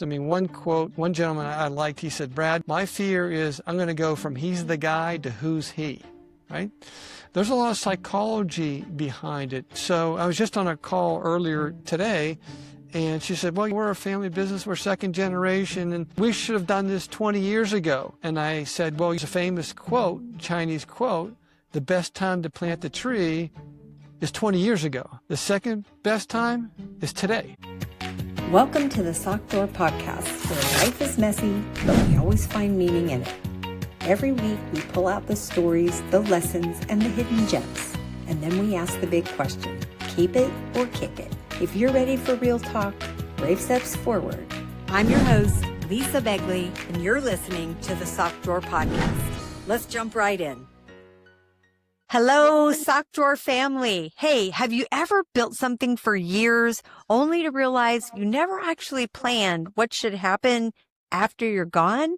I mean, one quote, one gentleman I liked, he said, Brad, my fear is I'm going to go from he's the guy to who's he, right? There's a lot of psychology behind it. So I was just on a call earlier today, and she said, well, we're a family business, we're second generation, and we should have done this 20 years ago. And I said, well, it's a famous quote, Chinese quote, the best time to plant the tree is 20 years ago. The second best time is today. Welcome to the Sock Door Podcast, where life is messy, but we always find meaning in it. Every week, we pull out the stories, the lessons, and the hidden gems. And then we ask the big question, keep it or kick it? If you're ready for real talk, brave steps forward. I'm your host, Lisa Begley, and you're listening to the Sock Door Podcast. Let's jump right in. Hello, Sock Drawer family. Hey, have you ever built something for years only to realize you never actually planned what should happen after you're gone?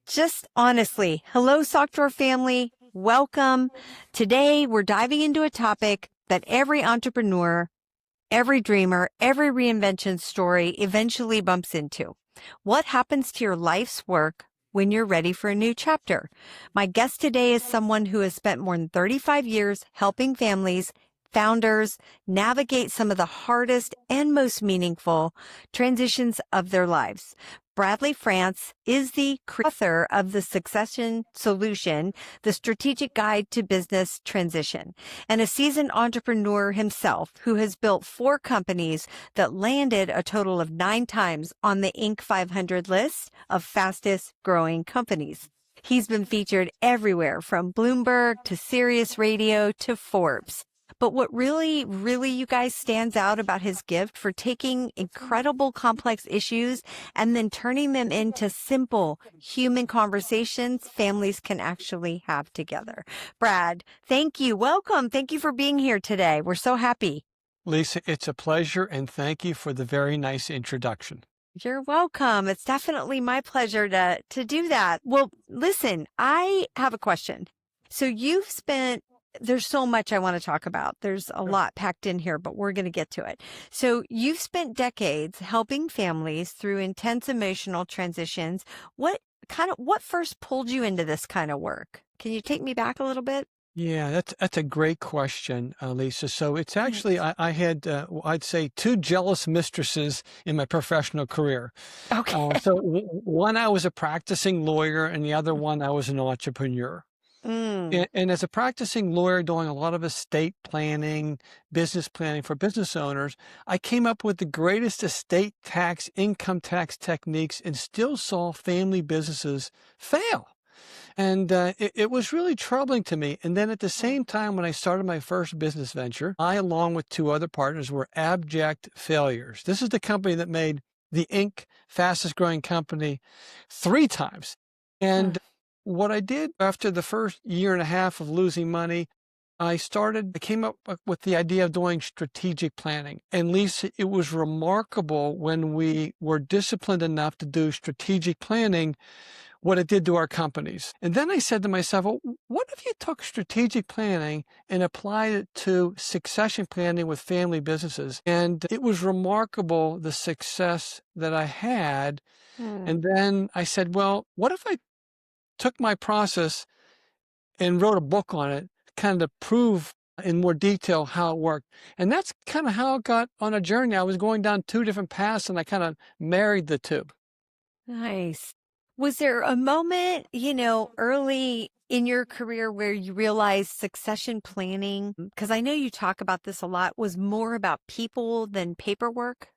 Just honestly, hello, Sock Drawer family. Welcome. Today, we're diving into a topic that every entrepreneur, every dreamer, every reinvention story eventually bumps into. What happens to your life's work when you're ready for a new chapter? My guest today is someone who has spent more than 35 years helping families, founders, navigate some of the hardest and most meaningful transitions of their lives. Bradley Franc is the author of The Succession Solution, the strategic guide to business transition, and a seasoned entrepreneur himself who has built 4 companies that landed a total of 9 times on the Inc. 500 list of fastest growing companies. He's been featured everywhere from Bloomberg to Sirius Radio to Forbes. But what really, you guys, stands out about his gift for taking incredible complex issues and then turning them into simple human conversations families can actually have together. Brad, thank you. Welcome. Thank you for being here today. We're so happy. Lisa, it's a pleasure, and thank you for the very nice introduction. You're welcome. It's definitely my pleasure to do that. Well, listen, I have a question. So there's so much I want to talk about. There's a lot packed in here, but we're going to get to it. So you've spent decades helping families through intense emotional transitions. What first pulled you into this kind of work? Can you take me back a little bit? Yeah, that's a great question, Lisa. So it's actually, I had, I'd say, 2 jealous mistresses in my professional career. Okay. So one, I was a practicing lawyer, and the other one, I was an entrepreneur. And as a practicing lawyer doing a lot of estate planning, business planning for business owners, I came up with the greatest estate tax, income tax techniques, and still saw family businesses fail. And it was really troubling to me. And then at the same time, when I started my first business venture, I, along with 2 other partners, were abject failures. This is the company that made the Inc. fastest growing company 3 times. And what I did after the first year and a half of losing money, I came up with the idea of doing strategic planning. And Lisa, it was remarkable when we were disciplined enough to do strategic planning, what it did to our companies. And then I said to myself, well, what if you took strategic planning and applied it to succession planning with family businesses? And it was remarkable, the success that I had. And then I said, well, what if I took my process and wrote a book on it, kind of prove in more detail how it worked. And that's kind of how it got on a journey. I was going down 2 different paths, and I kind of married the 2. Nice. Was there a moment, early in your career where you realized succession planning, because I know you talk about this a lot, was more about people than paperwork?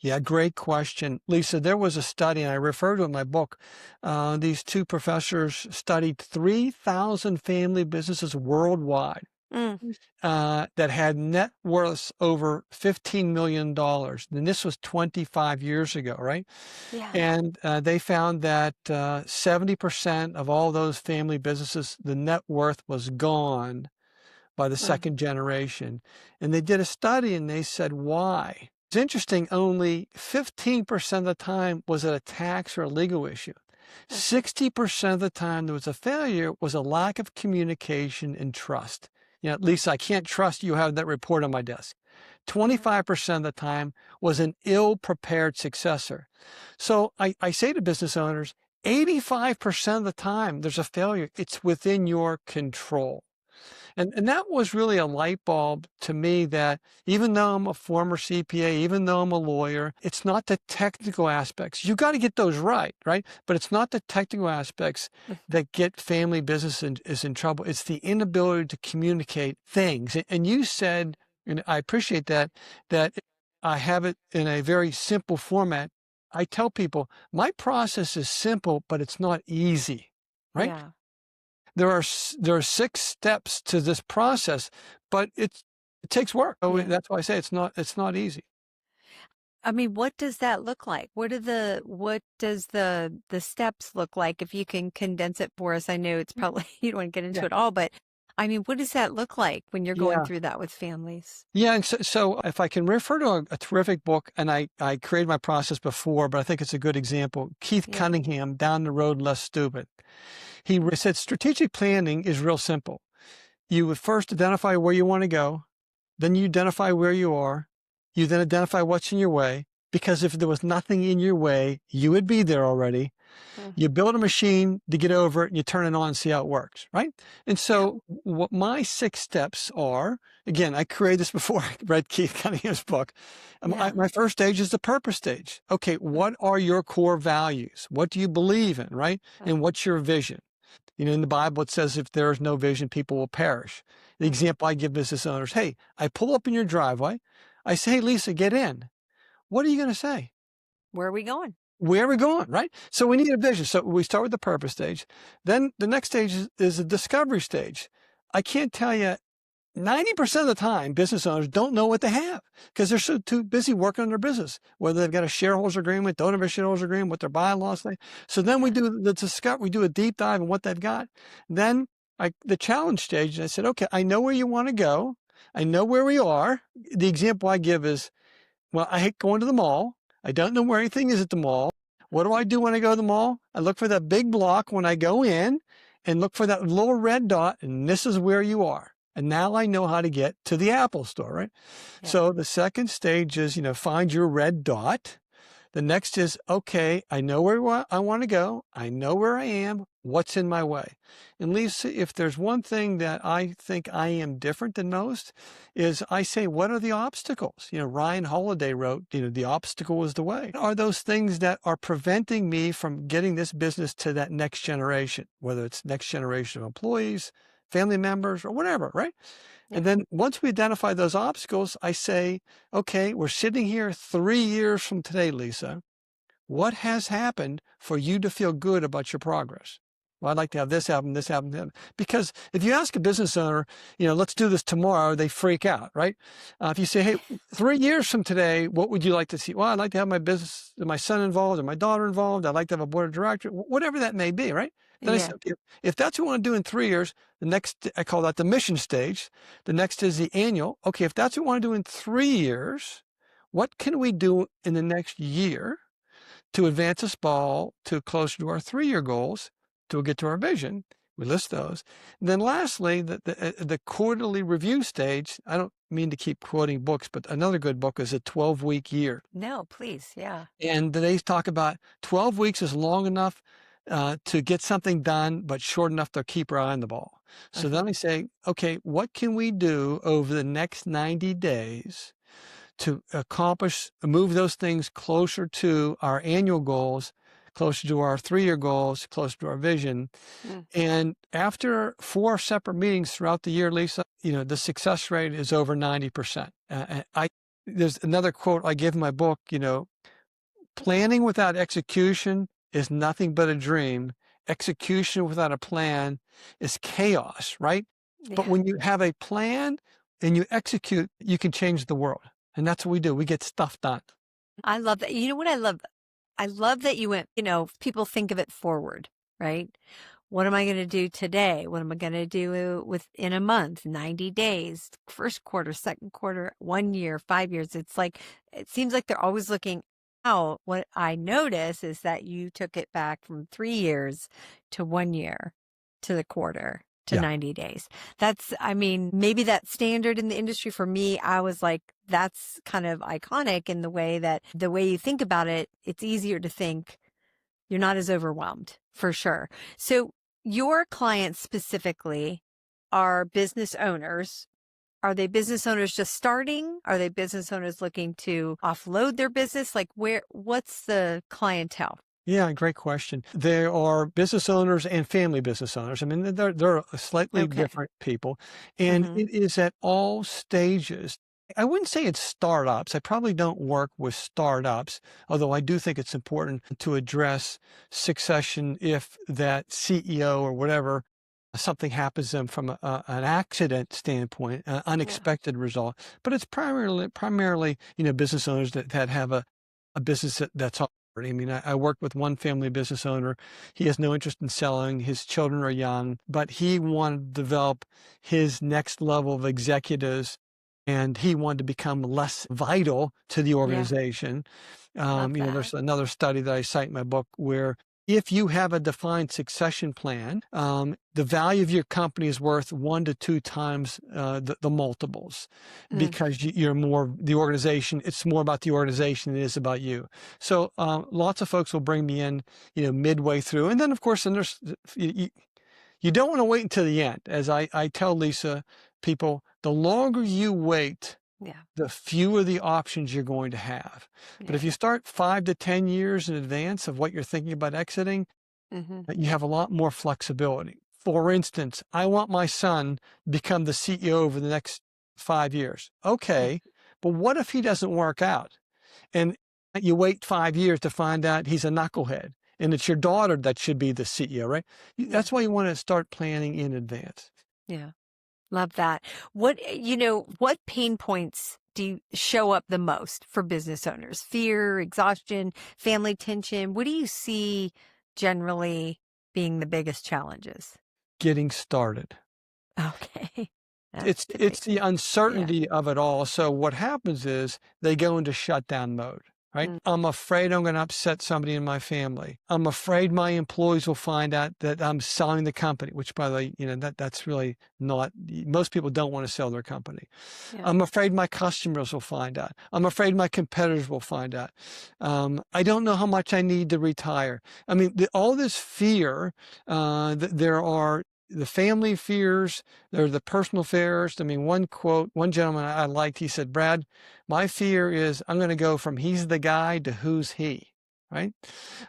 Yeah, great question. Lisa, there was a study, and I refer to it in my book. These 2 professors studied 3,000 family businesses worldwide that had net worths over $15 million. And this was 25 years ago, right? Yeah. And they found that 70% of all those family businesses, the net worth was gone by the second generation. And they did a study, and they said, why? It's interesting, only 15% of the time was it a tax or a legal issue. 60% of the time there was a failure was a lack of communication and trust. Lisa, I can't trust you have that report on my desk. 25% of the time was an ill-prepared successor. So I say to business owners, 85% of the time there's a failure. It's within your control. And that was really a light bulb to me that even though I'm a former CPA, even though I'm a lawyer, it's not the technical aspects. You got to get those right, right? But it's not the technical aspects that get family business is in trouble. It's the inability to communicate things. And you said, and I appreciate that I have it in a very simple format. I tell people my process is simple, but it's not easy, right? Yeah. There are 6 steps to this process, but it takes work. So Yeah. that's why I say it's not easy. I mean, what does that look like? What does the steps look like? If you can condense it for us, I know it's probably you don't want to get into Yeah. it all, but I mean, what does that look like when you're going Yeah. through that with families? Yeah, and so if I can refer to a terrific book, and I created my process before, but I think it's a good example. Keith Yeah. Cunningham, Down the Road Less Stupid. He said strategic planning is real simple. You would first identify where you want to go, then you identify where you are, you then identify what's in your way, because if there was nothing in your way, you would be there already. You build a machine to get over it and you turn it on and see how it works, right? And so what my 6 steps are, again, I created this before I read Keith Cunningham's book. Yeah. My first stage is the purpose stage. Okay, what are your core values? What do you believe in, right? And what's your vision? In the Bible, it says if there is no vision, people will perish. The example I give business owners, hey, I pull up in your driveway. I say, hey, Lisa, get in. What are you going to say? Where are we going? Where are we going, right? So we need a vision. So we start with the purpose stage. Then the next stage is the discovery stage. I can't tell you, 90% of the time, business owners don't know what they have because they're so too busy working on their business, whether they've got a shareholders agreement, don't have a shareholders agreement, what their bylaws say. So then we do the discovery, we do a deep dive on what they've got. Then the challenge stage, I said, okay, I know where you want to go. I know where we are. The example I give is, well, I hate going to the mall. I don't know where anything is at the mall. What do I do when I go to the mall? I look for that big block when I go in and look for that little red dot, and this is where you are. And now I know how to get to the Apple store, right? Yeah. So the second stage is, find your red dot. The next is, okay, I know where I want to go. I know where I am. What's in my way? And Lisa, if there's one thing that I think I am different than most is I say, what are the obstacles? Ryan Holiday wrote, the obstacle is the way. Are those things that are preventing me from getting this business to that next generation, whether it's next generation of employees, family members, or whatever, right? Yeah. And then once we identify those obstacles, I say, okay, we're sitting here 3 years from today, Lisa. What has happened for you to feel good about your progress? Well, I'd like to have this happen, this happen, that happen. Because if you ask a business owner, let's do this tomorrow, they freak out, right? If you say, hey, 3 years from today, what would you like to see? Well, I'd like to have my business, my son involved or my daughter involved. I'd like to have a board of directors, whatever that may be, right? Then I Yeah. said, if that's what you want to do in 3 years, the next, I call that the mission stage. The next is the annual. Okay, if that's what you want to do in 3 years, what can we do in the next year to advance us ball to closer to our 3-year goals to get to our vision? We list those. And then lastly, the quarterly review stage. I don't mean to keep quoting books, but another good book is A 12-Week Year. No, please. Yeah. And they talk about 12 weeks is long enough to get something done, but short enough to keep our eye on the ball. So then I say, okay, what can we do over the next 90 days to move those things closer to our annual goals, closer to our 3-year goals, closer to our vision? And after 4 separate meetings throughout the year, Lisa, the success rate is over 90%. There's another quote I give in my book, planning without execution is nothing but a dream. Execution without a plan is chaos, right? Yeah. But when you have a plan and you execute, you can change the world. And that's what we do. We get stuff done. I love that. You know what I love? I love that you went, people think of it forward, right? What am I going to do today? What am I going to do within a month, 90 days, first quarter, second quarter, 1 year, 5 years? It seems like they're always looking out. What I notice is that you took it back from 3 years to 1 year to the quarter to Yeah. 90 days. Maybe that's standard in the industry. For me, I was like, that's kind of iconic in the way that the way you think about it, it's easier to think you're not as overwhelmed for sure. So your clients specifically are business owners. Are they business owners just starting? Are they business owners looking to offload their business? Like what's the clientele? Yeah, great question. There are business owners and family business owners. I mean, they're slightly Okay. different people, and Mm-hmm. it is at all stages. I wouldn't say it's startups. I probably don't work with startups, although I do think it's important to address succession if that CEO or whatever, something happens to them from an accident standpoint, an Yeah. unexpected result. But it's primarily, business owners that have a business that's I mean, I worked with one family business owner. He has no interest in selling. His children are young, but he wanted to develop his next level of executives, and he wanted to become less vital to the Yeah. organization. Love that. There's another study that I cite in my book where if you have a defined succession plan, the value of your company is worth 1 to 2 times the multiples Mm, because you're more the organization. It's more about the organization than it is about you. So lots of folks will bring me in, midway through, and then of course, and there's you don't want to wait until the end. As I tell Lisa, people, the longer you wait, yeah. the fewer the options you're going to have. But Yeah. if you start 5 to 10 years in advance of what you're thinking about exiting, Mm-hmm. you have a lot more flexibility. For instance, I want my son to become the CEO over the next 5 years. Yeah. Okay, but what if he doesn't work out? And you wait 5 years to find out he's a knucklehead and it's your daughter that should be the CEO, right? Yeah. That's why you want to start planning in advance. Yeah. Love that. What pain points do you show up the most for business owners? Fear, exhaustion, family tension? What do you see generally being the biggest challenges? Getting started. Okay. That's It's the typically, yeah. uncertainty of it all. So what happens is they go into shutdown mode, right? Mm, I'm afraid I'm going to upset somebody in my family. I'm afraid my employees will find out that I'm selling the company, which by the way, that's really not, most people don't want to sell their company. yeah. I'm afraid my customers will find out. I'm afraid my competitors will find out. I don't know how much I need to retire. I mean, all this fear, there are the family fears, there are the personal fears. I mean, one gentleman I liked, he said, Brad, my fear is I'm going to go from he's the guy to who's he, right?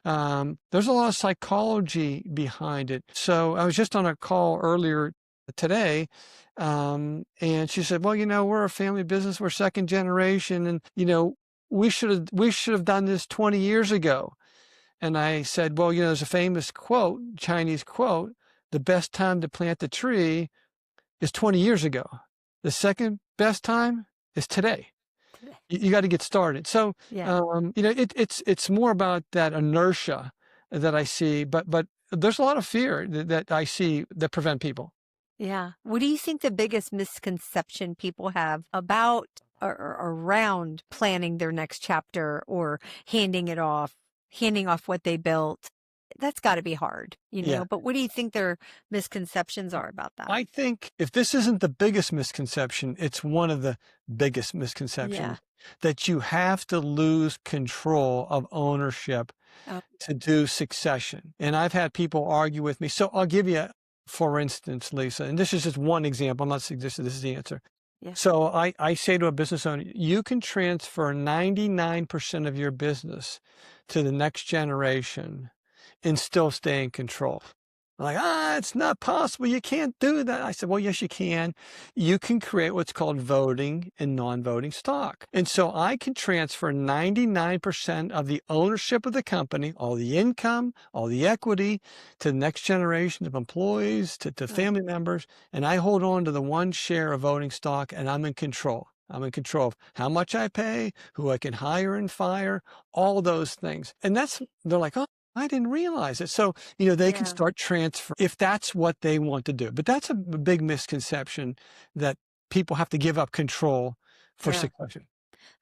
There's a lot of psychology behind it. So I was just on a call earlier today, and she said, well, we're a family business, we're second generation, and, we should have done this 20 years ago. And I said, well, there's a famous quote, Chinese quote, the best time to plant the tree is 20 years ago. The second best time is today. Today. You got to get started. So, Yeah. it's more about that inertia that I see, but there's a lot of fear that I see that prevent people. Yeah. What do you think the biggest misconception people have about or around planning their next chapter or handing off what they built? That's got to be hard, Yeah. but what do you think their misconceptions are about that? I think if this isn't the biggest misconception, it's one of the biggest Yeah. misconceptions that you have to lose control of ownership Oh, to do succession. And I've had people argue with me. So I'll give you, for instance, Lisa, and this is just one example. I'm not suggesting this is the answer. yeah. So I say to a business owner, you can transfer 99% of your business to the next generation and still stay in control. Like, it's not possible. You can't do that. I said, well, yes, you can. You can create what's called voting and non-voting stock. And so I can transfer 99% of the ownership of the company, all the income, all the equity to the next generation of employees, to Oh, family members. And I hold on to the one share of voting stock and I'm in control. I'm in control of how much I pay, who I can hire and fire, all those things. And they're like, oh, I didn't realize it. So, they can yeah. start transfer if that's what they want to do. But that's a big misconception that people have to give up control for Yeah. succession.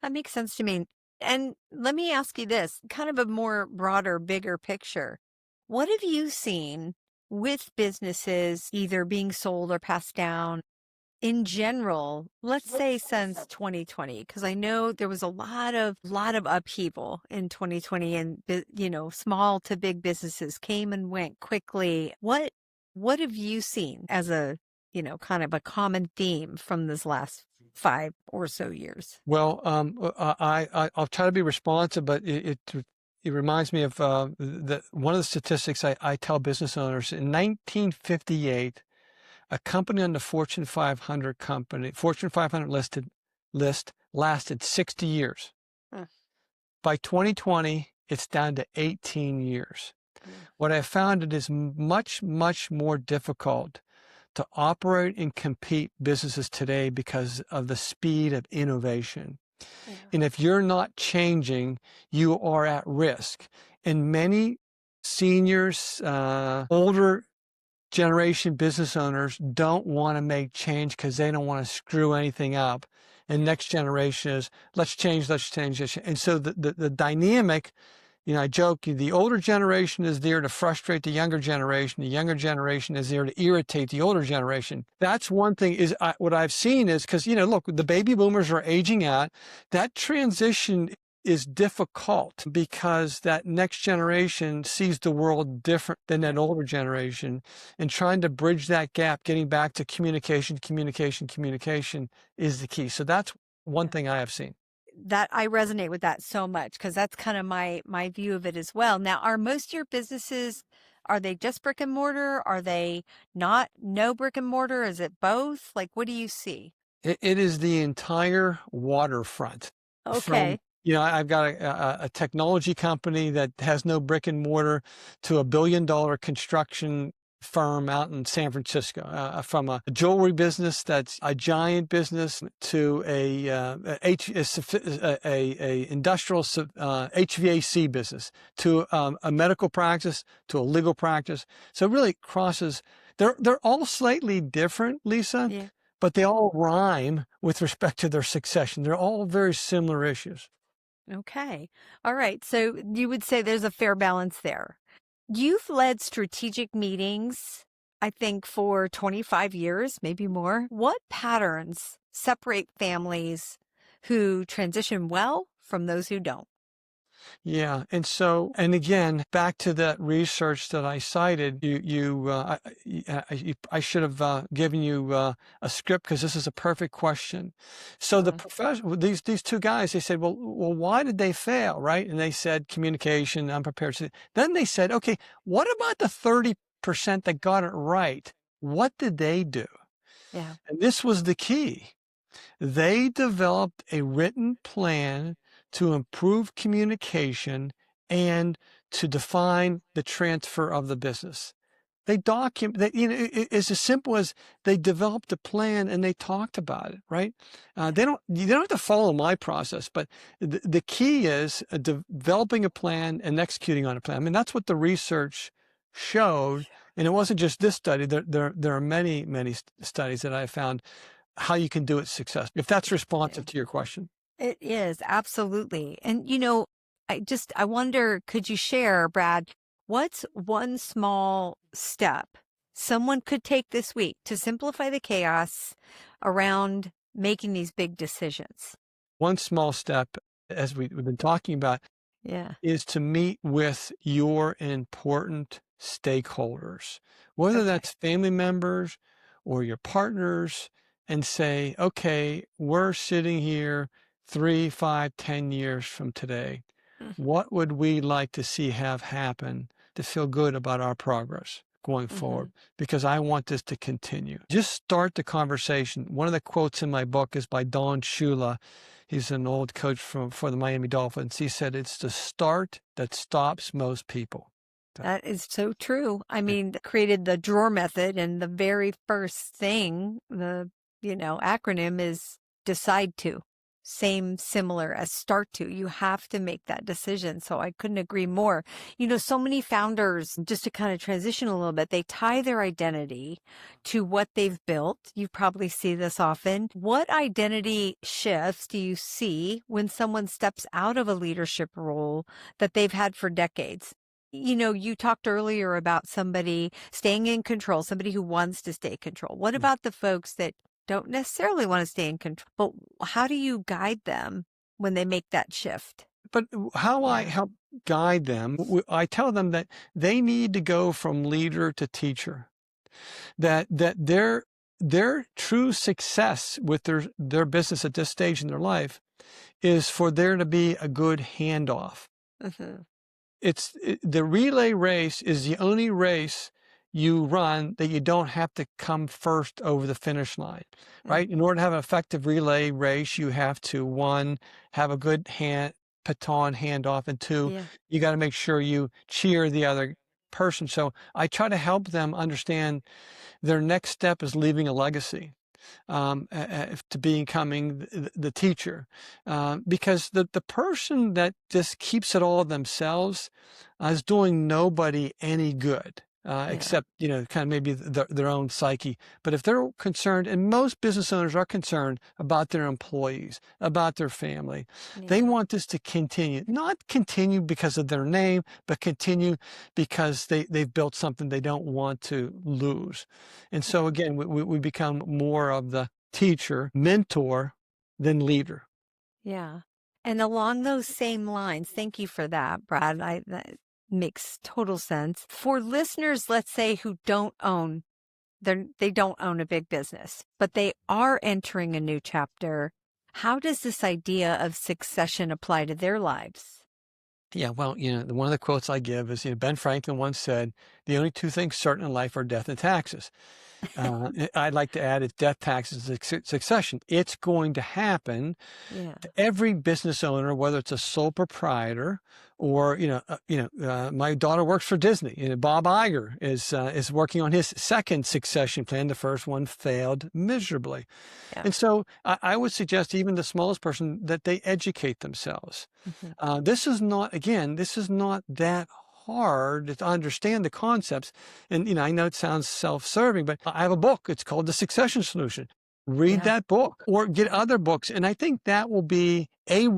That makes sense to me. And let me ask you this, kind of a more broader, bigger picture. What have you seen with businesses either being sold or passed down? in general, let's say since 2020, because I know there was a lot of upheaval in 2020, and small to big businesses came and went quickly. What have you seen as a kind of a common theme from this last 5 or so years? Well, I'll try to be responsive, but it reminds me of one of the statistics I tell business owners. In 1958, a company on the Fortune 500 list lasted 60 years. Huh. By 2020, it's down to 18 years. Mm. What I found, it is much, much more difficult to operate and compete businesses today because of the speed of innovation. Yeah. And if you're not changing, you are at risk. And many seniors, older generation business owners don't want to make change because they don't want to screw anything up. And next generation is, let's change. And so the dynamic, I joke, the older generation is there to frustrate the younger generation. The younger generation is there to irritate the older generation. That's one thing what I've seen is because, look, the baby boomers are aging out. That transition is difficult because that next generation sees the world different than that older generation, and trying to bridge that gap, getting back to communication is the key. So that's one thing I have seen. That I resonate with that so much because that's kind of my view of it as well. Now, are most of your businesses, are they just brick and mortar? Are they not no brick and mortar? Is it both? Like, what do you see? It is the entire waterfront. From, Okay. I've got a technology company that has no brick and mortar to a $1 billion construction firm out in San Francisco, from a jewelry business that's a giant business to a industrial HVAC business to a medical practice to a legal practice. So it really crosses. They're all slightly different, Lisa, Yeah. but they all rhyme with respect to their succession. They're all very similar issues. Okay. All right. So you would say there's a fair balance there. You've led strategic meetings, I think, for 25 years, maybe more. What patterns separate families who transition well from those who don't? Yeah. And again, back to that research that I cited, I should have given you a script because this is a perfect question. So the Mm. profession, these two guys, they said, well, why did they fail? Right. And they said communication, unprepared. Then they said, okay, what about the 30% that got it right? What did they do? Yeah. And this was the key. They developed a written plan to improve communication and to define the transfer of the business. They document that, it's as simple as they developed a plan and they talked about it, right? You don't have to follow my process, but the key is developing a plan and executing on a plan. I mean, that's what the research showed. And it wasn't just this study. There are many, many studies that I found how you can do it successfully, if that's responsive to your question. It is, absolutely. And, I wonder, could you share, Brad, what's one small step someone could take this week to simplify the chaos around making these big decisions? One small step, as we've been talking about, Yeah. is to meet with your important stakeholders, whether Okay. that's family members or your partners, and say, okay, we're sitting here 3, 5, 10 years from today. Mm. What would we like to see have happen to feel good about our progress going Mm-hmm. forward? Because I want this to continue. Just start the conversation. One of the quotes in my book is by Don Shula. He's an old coach for the Miami Dolphins. He said, it's the start that stops most people. That is so true. I mean, created the drawer method, and the very first thing, the, acronym is decide to. Same, similar as start to. You have to make that decision. So I couldn't agree more. So many founders, just to kind of transition a little bit, they tie their identity to what they've built. You probably see this often. What identity shifts do you see when someone steps out of a leadership role that they've had for decades? You talked earlier about somebody staying in control, somebody who wants to stay in control. What about the folks that don't necessarily want to stay in control. But how do you guide them when they make that shift? But how I Yeah. help guide them, I tell them that they need to go from leader to teacher, that their true success with their business at this stage in their life is for there to be a good handoff. Hmm. The relay race is the only race you run that you don't have to come first over the finish line, right? In order to have an effective relay race, you have to, one, have a good baton handoff, and two, Yeah. you got to make sure you cheer the other person. So I try to help them understand their next step is leaving a legacy, to becoming the teacher, because the person that just keeps it all themselves is doing nobody any good. Yeah. Except, kind of maybe their own psyche. But if they're concerned, and most business owners are concerned about their employees, about their family, they Yeah. want this to continue. Not continue because of their name, but continue because they've built something they don't want to lose. And so Yeah. again, we become more of the teacher, mentor than leader. Yeah. And along those same lines, thank you for that, Brad. That makes total sense. For listeners, let's say who they don't own a big business, but they are entering a new chapter. How does this idea of succession apply to their lives? Yeah, well, one of the quotes I give is, Ben Franklin once said, "The only two things certain in life are death and taxes." I'd like to add, it's death, taxes, and succession. It's going to happen Yeah. to every business owner, whether it's a sole proprietor or, my daughter works for Disney. Bob Iger is working on his second succession plan. The first one failed miserably. Yeah. And so I would suggest even the smallest person that they educate themselves. Hmm. This is not that hard to understand the concepts. And, I know it sounds self-serving, but I have a book. It's called The Succession Solution. Read Yeah. that book or get other books. And I think that will be a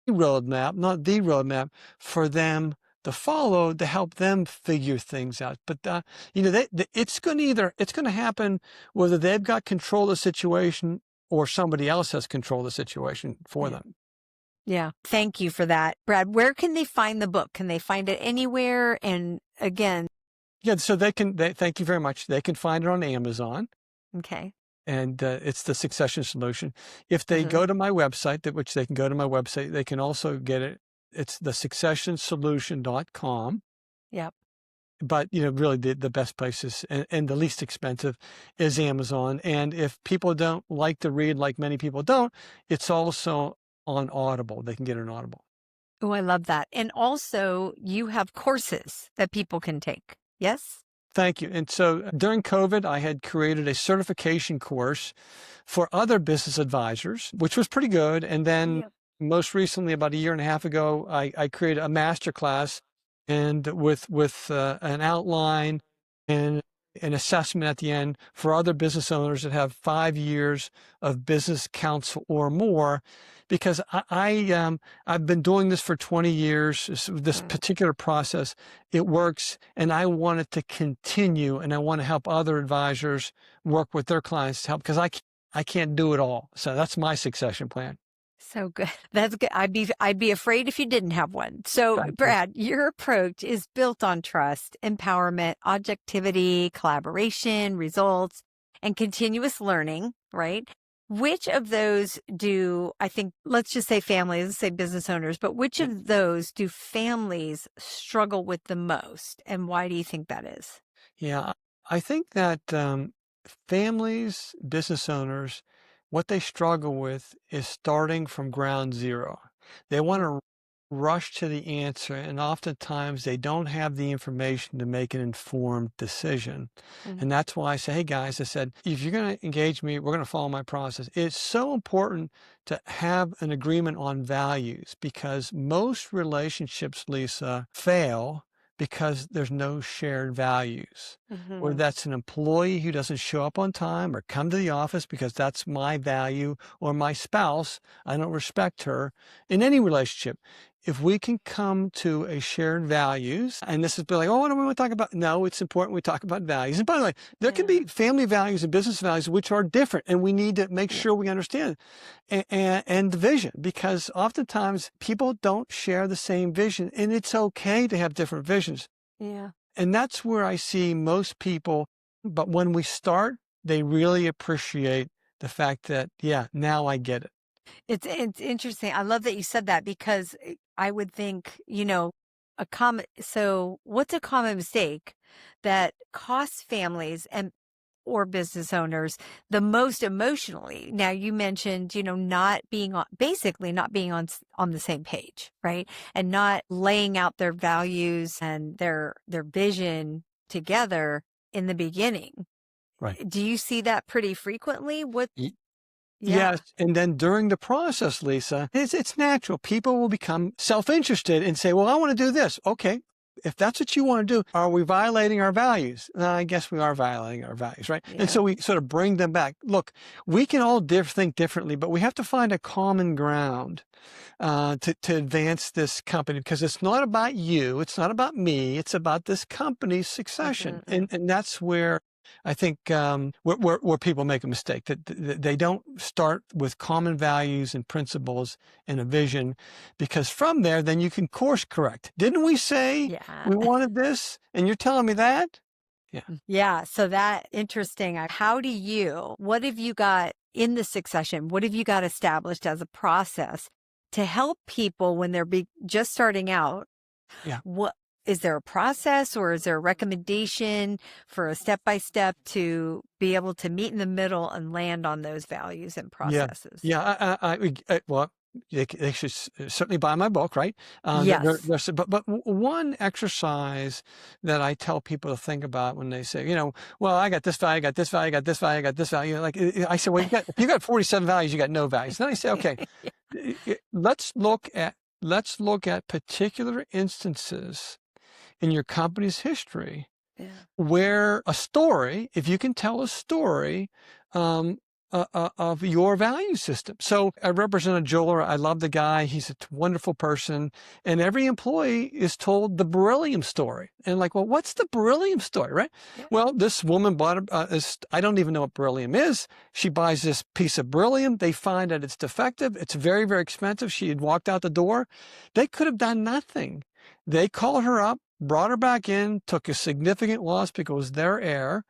roadmap, not the roadmap, for them to follow to help them figure things out. But, it's going to happen whether they've got control of the situation or somebody else has control of the situation for Yeah. them. Yeah. Thank you for that. Brad, where can they find the book? Can they find it anywhere? And again, Yeah, so thank you very much. They can find it on Amazon, okay. and it's The Succession Solution. If they Hmm. go to my website, which they can go to my website, they can also get it. It's thesuccessionsolution.com. Yep. But, really the best places and the least expensive is Amazon. And if people don't like to read, like many people don't, it's also on Audible. They can get it on Audible. Oh, I love that. And also, you have courses that people can take. Yes? Thank you. And so during COVID, I had created a certification course for other business advisors, which was pretty good. And then Yep. most recently, about a year and a half ago, I created a master class and with an outline and an assessment at the end for other business owners that have 5 years of business counsel or more, because I've been doing this for 20 years, this Mm. particular process. It works, and I want it to continue, and I want to help other advisors work with their clients to help, because I can't do it all. So that's my succession plan. So good. That's good. I'd be afraid if you didn't have one. So, Thank you. Brad, your approach is built on trust, empowerment, objectivity, collaboration, results, and continuous learning, right? Which of those do I think, let's just say families, let's say business owners, but which of those do families struggle with the most? And why do you think that is? Yeah, I think that families, business owners, what they struggle with is starting from ground zero. They want to rush to the answer, and oftentimes they don't have the information to make an informed decision. Mm-hmm. And that's why I say, hey guys, I said, if you're going to engage me, we're going to follow my process. It's so important to have an agreement on values, because most relationships, Lisa, fail because there's no shared values. Whether Mm-hmm. that's an employee who doesn't show up on time or come to the office because that's my value, or my spouse, I don't respect her. In any relationship, if we can come to a shared values, and this is be like, oh, what do we want to talk about? No, it's important we talk about values. And by the way, there can be family values and business values which are different, and we need to make sure we understand and the vision, because oftentimes people don't share the same vision, and it's okay to have different visions. Yeah. And that's where I see most people, but when we start, they really appreciate the fact that, yeah, now I get it. It's interesting. I love that you said that, because I would think, so what's a common mistake that costs families and or business owners the most emotionally? Now, you mentioned, not being basically not being on the same page, right? And not laying out their values and their vision together in the beginning. Right. Do you see that pretty frequently? Yeah. Yes. And then during the process, Lisa, it's natural. People will become self-interested and say, well, I want to do this. Okay. If that's what you want to do, are we violating our values? I guess we are violating our values, right? Yeah. And so we sort of bring them back. Look, we can all think differently, but we have to find a common ground to advance this company, because it's not about you. It's not about me. It's about this company's succession. And that's where I think where people make a mistake, that they don't start with common values and principles and a vision, because from there, then you can course correct. Didn't we say we wanted this? And you're telling me that? Yeah. Yeah. So that interesting. What have you got in the succession? What have you got established as a process to help people when they're just starting out? Yeah. Is there a process, or is there a recommendation for a step-by-step to be able to meet in the middle and land on those values and processes? Yeah. Well, they should certainly buy my book, right? Yes. But one exercise that I tell people to think about when they say, well, I got this value, I got this value, I got this value, I got this value. Like I said, well, if you got 47 values, you got no values. Then I say, okay, let's look at particular instances in your company's history where a story, if you can tell a story of your value system. So I represent a jeweler. I love the guy. He's a wonderful person. And every employee is told the beryllium story. And like, well, what's the beryllium story, right? Yeah. Well, this woman bought I don't even know what beryllium is. She buys this piece of beryllium. They find that it's defective. It's very, very expensive. She had walked out the door. They could have done nothing. They called her up, brought her back in, took a significant loss because it was their error.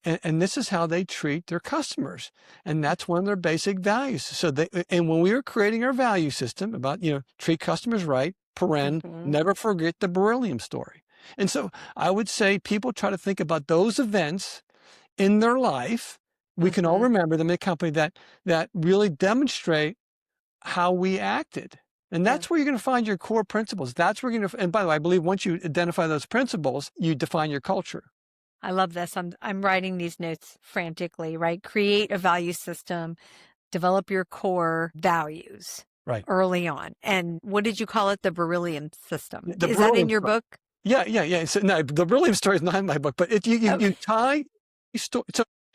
And this is how they treat their customers. And that's one of their basic values. So and when we were creating our value system about, treat customers right, never forget the beryllium story. And so I would say people try to think about those events in their life. We can all remember them in a company that really demonstrate how we acted. And that's where you're going to find your core principles. That's where you're going to, and by the way, I believe once you identify those principles, you define your culture. I love this. I'm writing these notes frantically, right? Create a value system, develop your core values early on. And what did you call it? The beryllium system. Is that in your book? Yeah. So, no, the beryllium story is not in my book, but if you tie so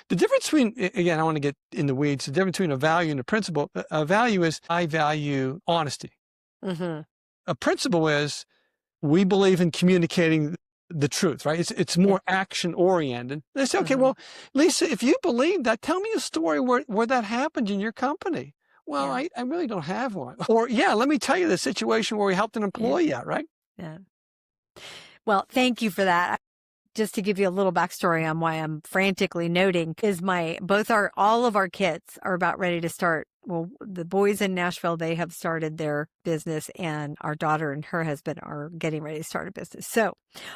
the difference between, again, I want to get in the weeds, the difference between a value and a principle. A value is I value honesty. A principle is we believe in communicating the truth, right? It's more action oriented. They say, okay, well, Lisa, if you believe that, tell me a story where that happened in your company. Well, I really don't have one. Or let me tell you the situation where we helped an employee out, right? Yeah. Well, thank you for that. Just to give you a little backstory on why I'm frantically noting is all of our kids are about ready to start. Well, the boys in Nashville, they have started their business, and our daughter and her husband are getting ready to start a business. So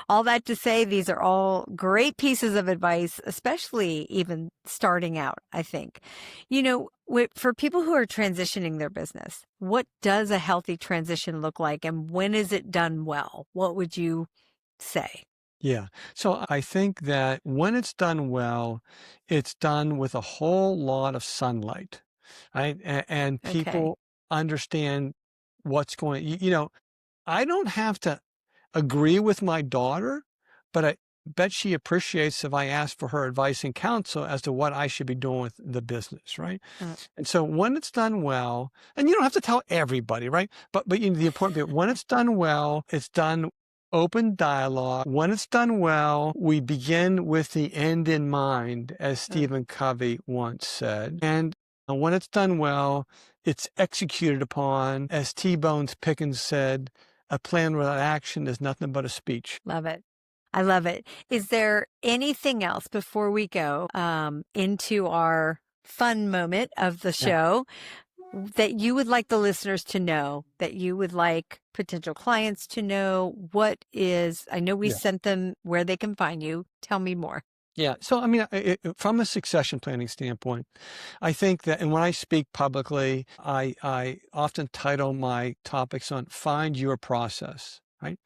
all that to say, these are all great pieces of advice, especially even starting out, I think. For people who are transitioning their business, what does a healthy transition look like, and when is it done well? What would you say? Yeah. So I think that when it's done well, it's done with a whole lot of sunlight, right? And people understand what's going, I don't have to agree with my daughter, but bet she appreciates if I ask for her advice and counsel as to what I should be doing with the business, right? And so when it's done well, and you don't have to tell everybody, right? But the important bit, when it's done well, it's done open dialogue. When it's done well, we begin with the end in mind, as Stephen Covey once said. And when it's done well, it's executed upon, as T-Bones Pickens said, a plan without action is nothing but a speech. Love it. I love it. Is there anything else before we go into our fun moment of the show that you would like the listeners to know, that you would like potential clients to know? What is, I know we sent them where they can find you. Tell me more. Yeah. So, I mean, from a succession planning standpoint, I think that, and when I speak publicly, I often title my topics on find your process, right?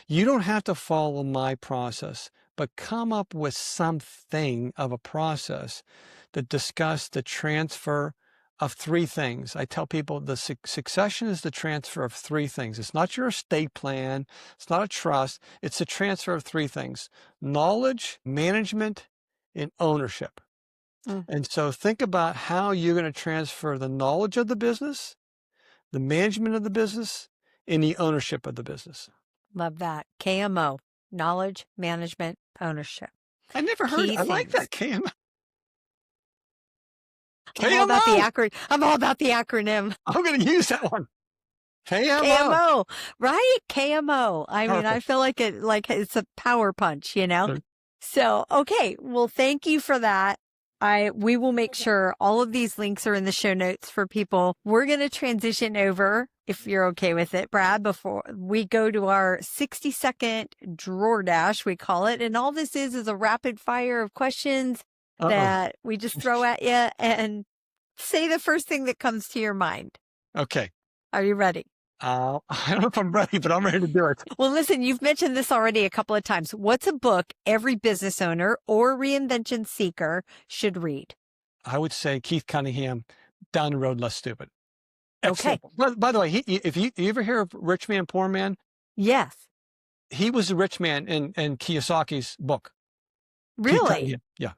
You don't have to follow my process, but come up with something of a process that discuss the transfer of three things. I tell people the succession is the transfer of three things. It's not your estate plan. It's not a trust. It's a transfer of three things: knowledge, management, and ownership. And so think about how you're going to transfer the knowledge of the business, the management of the business, and the ownership of the business. Love that. KMO, knowledge, management, ownership. I never heard it. I like that, KMO. I'm all about the acronym. I'm all about the acronym. I'm going to use that one. KMO. KMO, right? KMO. I mean, I feel like it's a power punch, you know? So, okay. Well, thank you for that. We will make sure all of these links are in the show notes for people. We're going to transition over, if you're okay with it, Brad, before we go to our 60-second drawer dash, we call it. And all this is a rapid fire of questions that we just throw at you, and say the first thing that comes to your mind. Okay. Are you ready? I don't know if I'm ready, but I'm ready to do it. Well, listen, you've mentioned this already a couple of times. What's a book every business owner or reinvention seeker should read? I would say Keith Cunningham, Down the Road Less Stupid. Okay. By the way, if you ever hear of Rich Man, Poor Man? Yes. He was the rich man in Kiyosaki's book. Really? Yeah.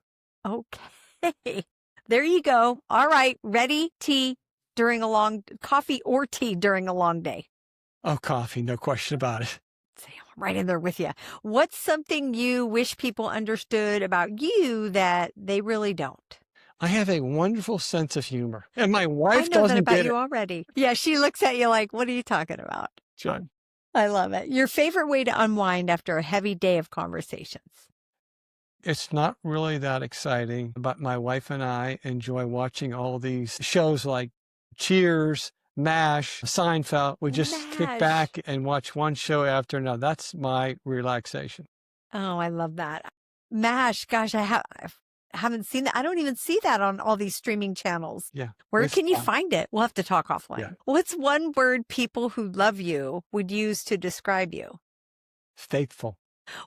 Okay. There you go. All right. Ready? Coffee or tea during a long day? Oh, coffee. No question about it. I'm right in there with you. What's something you wish people understood about you that they really don't? I have a wonderful sense of humor, and my wife I know doesn't that about get you it. already. Yeah, she looks at you like, what are you talking about? John. I love it. Your favorite way to unwind after a heavy day of conversations? It's not really that exciting, but my wife and I enjoy watching all these shows like Cheers, MASH, Seinfeld. We just kick back and watch one show after another. That's my relaxation. Oh, I love that. MASH, gosh, I haven't seen that. I don't even see that on all these streaming channels. Yeah. Where can you find it? We'll have to talk offline. Yeah. What's one word people who love you would use to describe you? Faithful.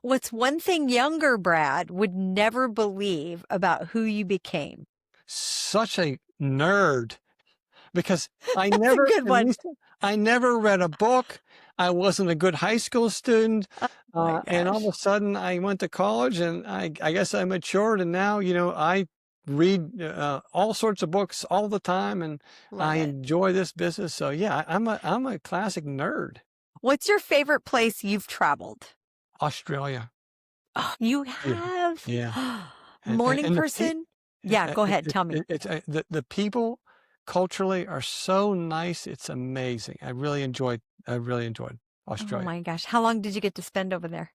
What's one thing younger Brad would never believe about who you became? Such a nerd, because I That's never, a good one. I never read a book. I wasn't a good high school student. And all of a sudden I went to college, and I guess I matured, and now, I read all sorts of books all the time, and I enjoy this business. So yeah, I'm a classic nerd. What's your favorite place you've traveled? Australia. Oh, you have? Yeah. Morning person? Yeah, go ahead. Tell me. It's the people culturally are so nice. It's amazing. I really enjoyed Australia. Oh my gosh. How long did you get to spend over there?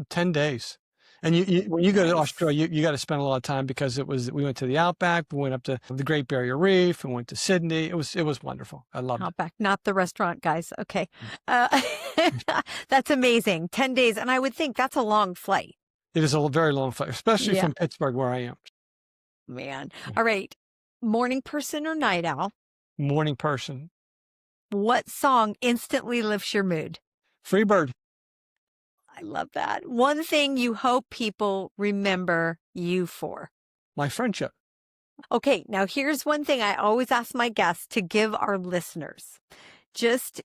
10 days. And when you go to Australia, you got to spend a lot of time, because we went to the Outback, we went up to the Great Barrier Reef, and went to Sydney. It was wonderful. I loved it. Outback, not the restaurant, guys. Okay. That's amazing. 10 days. And I would think that's a long flight. It is a very long flight, especially from Pittsburgh, where I am. Man. All right. Morning person or night owl? Morning person. What song instantly lifts your mood? Freebird. I love that. One thing you hope people remember you for? My friendship. Okay, now here's one thing I always ask my guests to give our listeners. Just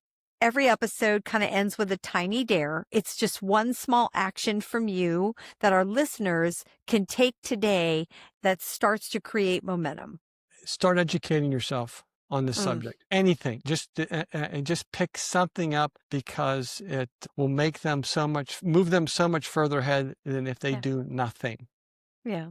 every episode kind of ends with a tiny dare. It's just one small action from you that our listeners can take today that starts to create momentum. Start educating yourself on this subject. Anything. And just pick something up, because it will move them so much further ahead than if they do nothing. Yeah.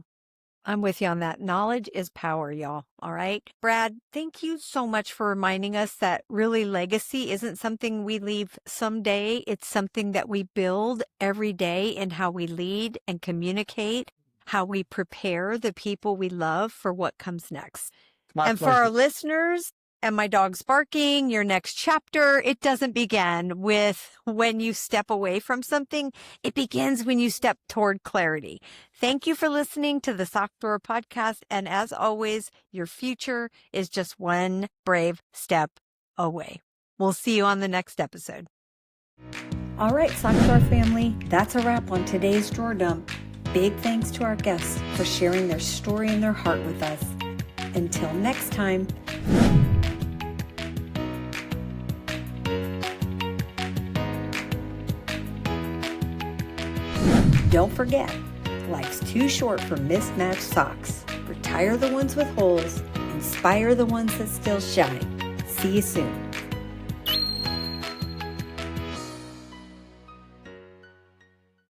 I'm with you on that. Knowledge is power, y'all. All right. Brad, thank you so much for reminding us that really legacy isn't something we leave someday. It's something that we build every day in how we lead and communicate, how we prepare the people we love for what comes next. My and pleasure. For our listeners, and my dog's barking, your next chapter, it doesn't begin with when you step away from something. It begins when you step toward clarity. Thank you for listening to the Sock Drawer Podcast. And as always, your future is just one brave step away. We'll see you on the next episode. All right, Sock Drawer family, that's a wrap on today's Drawer Dump. Big thanks to our guests for sharing their story and their heart with us. Until next time. Don't forget, life's too short for mismatched socks. Retire the ones with holes, inspire the ones that still shine. See you soon.